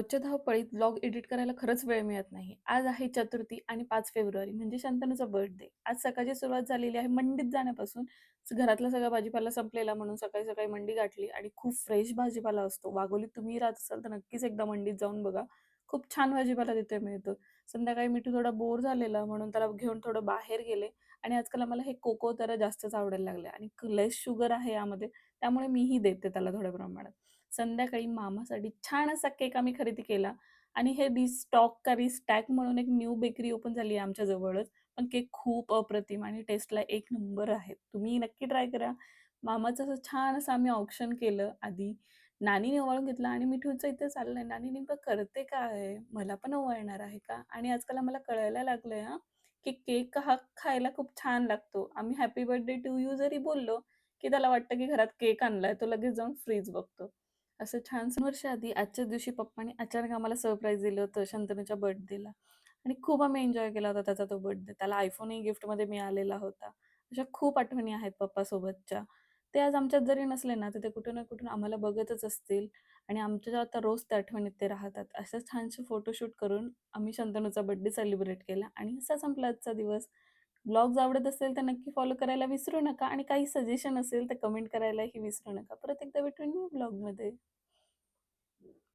रोजच्या धावपळीत vlog edit करायला खरंच वेळ मिळत नाही. आज आहे चतुर्थी आणि 5 फेब्रुवारी म्हणजे शंतनूचा बर्थडे. आज सकाळची सुरुवात झालेली आहे मंडीत जाण्यापासून. घरातला सगळा भाजीपाला संपलेला म्हणून सकाळी-सकाळी मंडी गाठली आणि खूप फ्रेश भाजीपाला असतो. वाघोलीत तुम्ही राहत असाल तर नक्कीच एकदा मंडीत जाऊन बघा. खूप छान भाजीपाला तिथे मिळतो. संध्याकाळी मिठू थोडा बोर झालेला म्हणून त्याला घेऊन थोडं बाहेर गेले आणि आजकाल आम्हाला हे कोको तर जास्तच आवडायला लागले आणि लेस शुगर आहे यामध्ये त्यामुळे मीही देते त्याला थोड्या प्रमाणात. संध्याकाळी मामासाठी छान असा केक आम्ही खरेदी केला आणि हे रिस्टॉक का रिस्टॅक म्हणून एक न्यू बेकरी ओपन झाली आहे आमच्या जवळच. पण केक खूप अप्रतिम आणि टेस्टला एक नंबर आहे. तुम्ही नक्की ट्राय करा. मामाचं असं छान असं आम्ही औक्षण केलं आधी. नानीने ओवाळून घेतलं आणि मिठूचं इथे चाललंय, "नानी नेमकं करते काय? मला पण ओवाळणार आहे का?" आणि आजकाल आम्हाला कळायला लागलंय हां, की केक हा खायला खूप छान लागतो. आम्ही हॅपी बर्थडे टू यू जरी बोललो, की त्याला वाटतं की घरात केक आणलाय. तो लगेच जाऊन फ्रीज बघतो. असं छानसं वर्षाआधी आजच्याच दिवशी पप्पांनी अचानक आम्हाला सरप्राईज दिलं होतं शंतनूच्या बर्थडेला आणि खूप आम्ही एन्जॉय केला होता त्याचा तो बर्थडे. त्याला iPhoneही गिफ्टमध्ये मिळालेला होता. अशा खूप आठवणी आहेत पप्पासोबतच्या. ते आज आमच्यात जरी नसले ना, तर ते कुठे ना कुठून आम्हाला बघतच असतील आणि आमच्या आता रोज त्या आठवणीत ते राहतात. असं छानसे फोटोशूट करून आम्ही शंतनूचा बर्थडे सेलिब्रेट केला आणि असा संपला आजचा दिवस. व्लॉग्स आवडत असेल तर नक्की फॉलो करायला विसरू नका आणि काही सजेशन असेल तर कमेंट करायलाही विसरू नका. परत एकदा भेटू न्यू व्लॉगमध्ये.